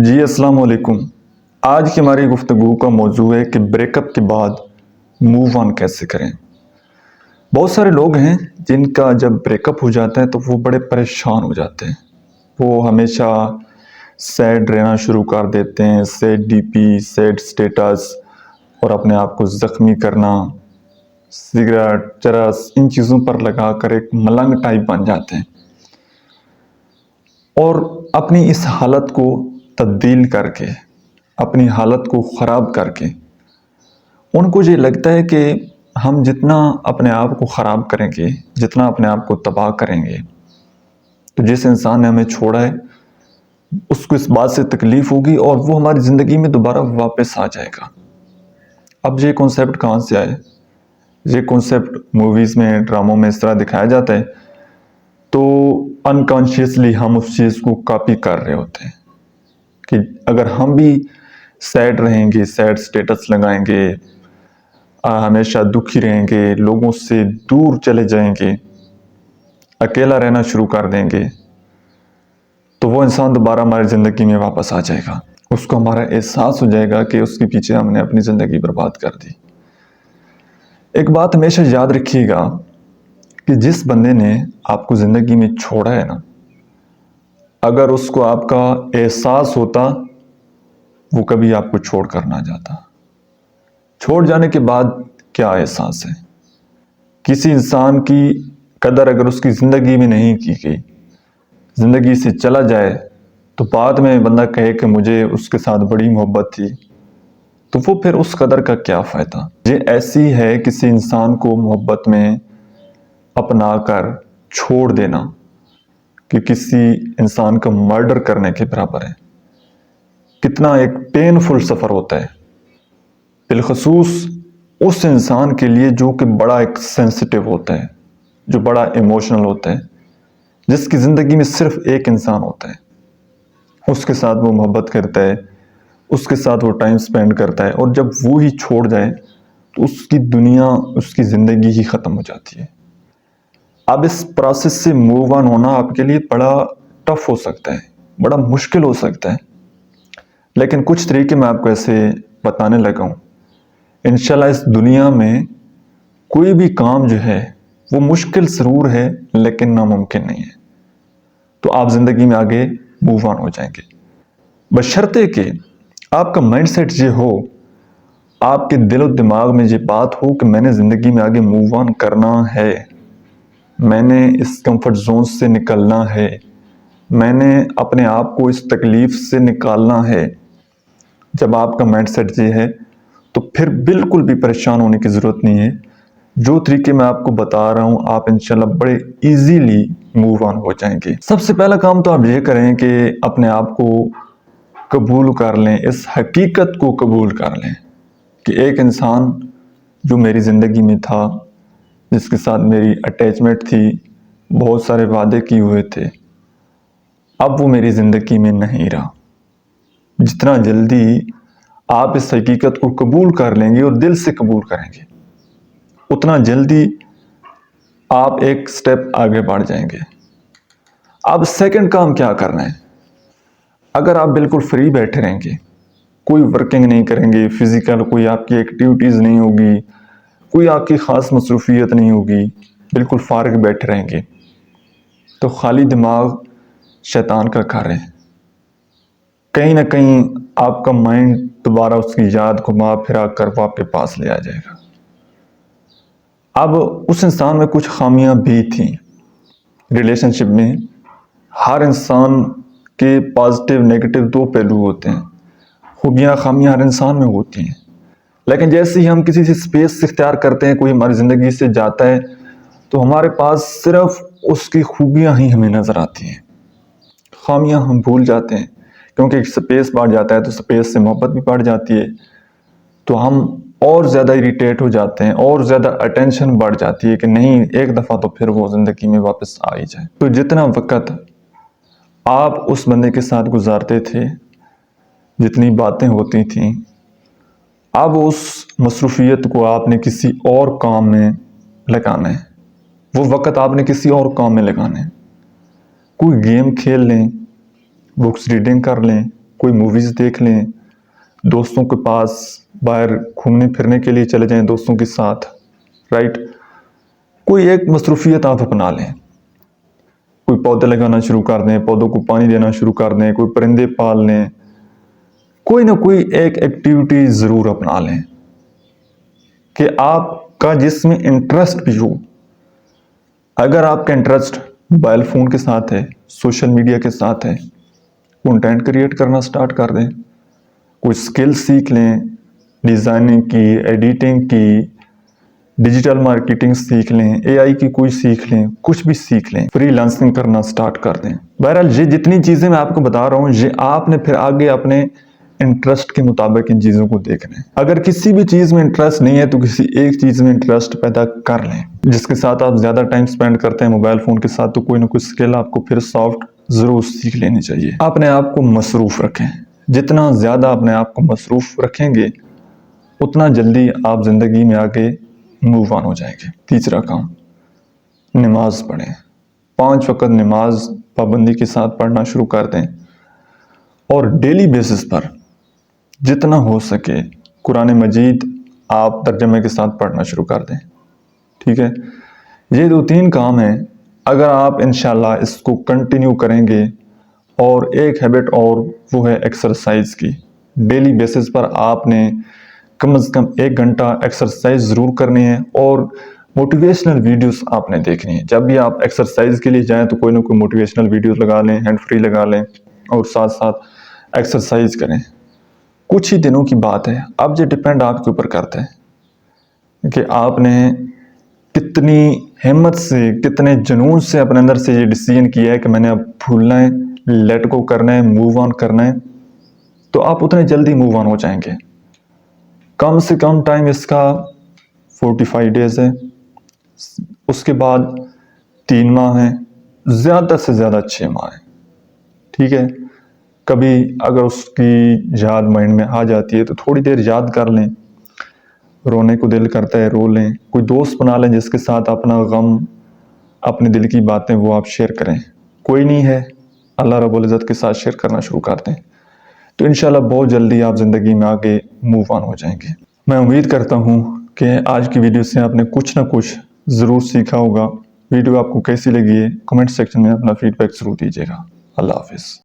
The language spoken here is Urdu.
جی السلام علیکم۔ آج کی ہماری گفتگو کا موضوع ہے کہ بریک اپ کے بعد موو آن کیسے کریں۔ بہت سارے لوگ ہیں جن کا جب بریک اپ ہو جاتا ہے تو وہ بڑے پریشان ہو جاتے ہیں، وہ ہمیشہ سیڈ رہنا شروع کر دیتے ہیں، sad D P, sad status, اور اپنے آپ کو زخمی کرنا، سگریٹ، چرس، ان چیزوں پر لگا کر ایک ملنگ ٹائپ بن جاتے ہیں، اور اپنی اس حالت کو تبدیل کر کے، اپنی حالت کو خراب کر کے ان کو یہ لگتا ہے کہ ہم جتنا اپنے آپ کو خراب کریں گے، جتنا اپنے آپ کو تباہ کریں گے، تو جس انسان نے ہمیں چھوڑا ہے اس کو اس بات سے تکلیف ہوگی اور وہ ہماری زندگی میں دوبارہ واپس آ جائے گا۔ اب یہ کنسیپٹ کہاں سے آئے؟ یہ کنسیپٹ موویز میں، ڈراموں میں اس طرح دکھایا جاتا ہے، تو انکانشیسلی ہم اس چیز کو کاپی کر رہے ہوتے ہیں کہ اگر ہم بھی سیڈ رہیں گے، سیڈ سٹیٹس لگائیں گے، ہمیشہ دکھی رہیں گے، لوگوں سے دور چلے جائیں گے، اکیلا رہنا شروع کر دیں گے، تو وہ انسان دوبارہ ہماری زندگی میں واپس آ جائے گا۔ اس کو ہمارا احساس ہو جائے گا کہ اس کے پیچھے ہم نے اپنی زندگی برباد کر دی۔ ایک بات ہمیشہ یاد رکھیے گا کہ جس بندے نے آپ کو زندگی میں چھوڑا ہے نا، اگر اس کو آپ کا احساس ہوتا وہ کبھی آپ کو چھوڑ کر نہ جاتا۔ چھوڑ جانے کے بعد کیا احساس ہے؟ کسی انسان کی قدر اگر اس کی زندگی میں نہیں کی گئی، زندگی سے چلا جائے، تو بعد میں بندہ کہے کہ مجھے اس کے ساتھ بڑی محبت تھی، تو وہ پھر اس قدر کا کیا فائدہ؟ یہ ایسی ہے کسی انسان کو محبت میں اپنا کر چھوڑ دینا کہ کسی انسان کا مرڈر کرنے کے برابر ہے۔ کتنا ایک پینفل سفر ہوتا ہے، بالخصوص اس انسان کے لیے جو کہ بڑا ایک سینسٹیو ہوتا ہے، جو بڑا ایموشنل ہوتا ہے، جس کی زندگی میں صرف ایک انسان ہوتا ہے، اس کے ساتھ وہ محبت کرتا ہے، اس کے ساتھ وہ ٹائم سپینڈ کرتا ہے، اور جب وہ ہی چھوڑ جائے تو اس کی دنیا، اس کی زندگی ہی ختم ہو جاتی ہے۔ اب اس پروسیس سے موو آن ہونا آپ کے لیے بڑا ٹف ہو سکتا ہے، بڑا مشکل ہو سکتا ہے، لیکن کچھ طریقے میں آپ کو ایسے بتانے لگا ہوں۔ انشاءاللہ اس دنیا میں کوئی بھی کام جو ہے وہ مشکل ضرور ہے لیکن ناممکن نہیں ہے، تو آپ زندگی میں آگے موو آن ہو جائیں گے، بشرطے کہ آپ کا مائنڈ سیٹ یہ ہو، آپ کے دل و دماغ میں یہ بات ہو کہ میں نے زندگی میں آگے موو آن کرنا ہے، میں نے اس کمفرٹ زون سے نکلنا ہے، میں نے اپنے آپ کو اس تکلیف سے نکالنا ہے۔ جب آپ کا مائنڈ سیٹ یہ ہے تو پھر بالکل بھی پریشان ہونے کی ضرورت نہیں ہے۔ جو طریقے میں آپ کو بتا رہا ہوں آپ انشاءاللہ بڑے ایزیلی موو آن ہو جائیں گے۔ سب سے پہلا کام تو آپ یہ کریں کہ اپنے آپ کو قبول کر لیں، اس حقیقت کو قبول کر لیں کہ ایک انسان جو میری زندگی میں تھا، جس کے ساتھ میری اٹیچمنٹ تھی، بہت سارے وعدے کیے ہوئے تھے، اب وہ میری زندگی میں نہیں رہا۔ جتنا جلدی آپ اس حقیقت کو قبول کر لیں گے اور دل سے قبول کریں گے، اتنا جلدی آپ ایک سٹیپ آگے بڑھ جائیں گے۔ اب سیکنڈ کام کیا کرنا ہے؟ اگر آپ بالکل فری بیٹھے رہیں گے، کوئی ورکنگ نہیں کریں گے، فزیکل کوئی آپ کی ایکٹیویٹیز نہیں ہوگی، کوئی آپ کی خاص مصروفیت نہیں ہوگی، بالکل فارغ بیٹھے رہیں گے، تو خالی دماغ شیطان کا گھر ہے، کہیں نہ کہیں آپ کا مائنڈ دوبارہ اس کی یاد گھما پھرا کر آپ کے پاس لے آ جائے گا۔ اب اس انسان میں کچھ خامیاں بھی تھیں، ریلیشن شپ میں ہر انسان کے پازیٹیو نیگیٹو دو پہلو ہوتے ہیں، خوبیاں خامیاں ہر انسان میں ہوتی ہیں، لیکن جیسے ہی ہم کسی سے سپیس اختیار کرتے ہیں، کوئی ہماری زندگی سے جاتا ہے، تو ہمارے پاس صرف اس کی خوبیاں ہی ہمیں نظر آتی ہیں، خامیاں ہم بھول جاتے ہیں، کیونکہ سپیس بڑھ جاتا ہے تو سپیس سے محبت بھی بڑھ جاتی ہے، تو ہم اور زیادہ اریٹیٹ ہو جاتے ہیں، اور زیادہ اٹینشن بڑھ جاتی ہے کہ نہیں ایک دفعہ تو پھر وہ زندگی میں واپس آ ہی جائے۔ تو جتنا وقت آپ اس بندے کے ساتھ گزارتے تھے، جتنی باتیں ہوتی تھیں، اب اس مصروفیت کو آپ نے کسی اور کام میں لگانا ہے، وہ وقت آپ نے کسی اور کام میں لگانا ہے۔ کوئی گیم کھیل لیں، بکس ریڈنگ کر لیں، کوئی موویز دیکھ لیں، دوستوں کے پاس باہر گھومنے پھرنے کے لیے چلے جائیں دوستوں کے ساتھ، رائٹ؟ کوئی ایک مصروفیت آپ اپنا لیں، کوئی پودے لگانا شروع کر دیں، پودوں کو پانی دینا شروع کر دیں، کوئی پرندے پال لیں، کوئی نہ کوئی ایک ایکٹیویٹی ضرور اپنا لیں کہ آپ کا جس میں انٹرسٹ بھی ہو۔ اگر آپ کا انٹرسٹ موبائل فون کے ساتھ ہے، سوشل میڈیا کے ساتھ ہے، کنٹینٹ کریٹ کرنا سٹارٹ کر دیں، کوئی سکل سیکھ لیں، ڈیزائننگ کی، ایڈیٹنگ کی، ڈیجیٹل مارکیٹنگ سیکھ لیں، اے آئی کی کوئی سیکھ لیں، کچھ بھی سیکھ لیں، فری لانسنگ کرنا سٹارٹ کر دیں۔ بہرحال یہ جتنی چیزیں میں آپ کو بتا رہا ہوں، یہ آپ نے پھر آگے اپنے انٹرسٹ کے مطابق ان چیزوں کو دیکھنا ہے۔ اگر کسی بھی چیز میں انٹرسٹ نہیں ہے تو کسی ایک چیز میں انٹرسٹ پیدا کر لیں جس کے ساتھ آپ زیادہ ٹائم سپینڈ کرتے ہیں موبائل فون کے ساتھ، تو کوئی نہ کوئی سکل آپ کو پھر سافٹ ضرور سیکھ لینی چاہیے۔ اپنے آپ کو مصروف رکھیں، جتنا زیادہ اپنے آپ کو مصروف رکھیں گے اتنا جلدی آپ زندگی میں آگے موو آن ہو جائیں گے۔ تیسرا کام، نماز پڑھیں، 5 وقت نماز پابندی کے ساتھ پڑھنا شروع کر دیں، اور ڈیلی بیسس پر جتنا ہو سکے قرآن مجید آپ ترجمے کے ساتھ پڑھنا شروع کر دیں، ٹھیک ہے؟ یہ 2-3 کام ہیں، اگر آپ انشاءاللہ اس کو کنٹینیو کریں گے، اور ایک ہیبٹ اور وہ ہے ایکسرسائز کی۔ ڈیلی بیسس پر آپ نے کم از کم 1 گھنٹہ ایکسرسائز ضرور کرنی ہے، اور موٹیویشنل ویڈیوز آپ نے دیکھنی ہے۔ جب بھی آپ ایکسرسائز کے لیے جائیں تو کوئی نہ کوئی موٹیویشنل ویڈیوز لگا لیں، ہینڈ فری لگا لیں، اور ساتھ ساتھ ایکسرسائز کریں۔ کچھ ہی دنوں کی بات ہے، اب یہ ڈیپینڈ آپ کے اوپر کرتا ہے کہ آپ نے کتنی ہمت سے، کتنے جنون سے اپنے اندر سے یہ ڈیسیژن کیا ہے کہ میں نے اب بھولنا ہے، لیٹ گو کرنا ہے، موو آن کرنا ہے، تو آپ اتنے جلدی موو آن ہو جائیں گے۔ کم سے کم ٹائم اس کا 45 ڈیز ہے، اس کے بعد 3 ماہ ہیں، زیادہ سے زیادہ 6 ماہ ہیں، ٹھیک ہے؟ کبھی اگر اس کی یاد مائنڈ میں آ جاتی ہے تو تھوڑی دیر یاد کر لیں، رونے کو دل کرتا ہے رو لیں، کوئی دوست بنا لیں جس کے ساتھ اپنا غم، اپنے دل کی باتیں وہ آپ شیئر کریں۔ کوئی نہیں ہے، اللہ رب العزت کے ساتھ شیئر کرنا شروع کر دیں، تو انشاءاللہ بہت جلدی آپ زندگی میں آگے موو آن ہو جائیں گے۔ میں امید کرتا ہوں کہ آج کی ویڈیو سے آپ نے کچھ نہ کچھ ضرور سیکھا ہوگا۔ ویڈیو آپ کو کیسی لگی ہے کمنٹ سیکشن میں اپنا فیڈ بیک ضرور دیجیے گا۔ اللہ حافظ۔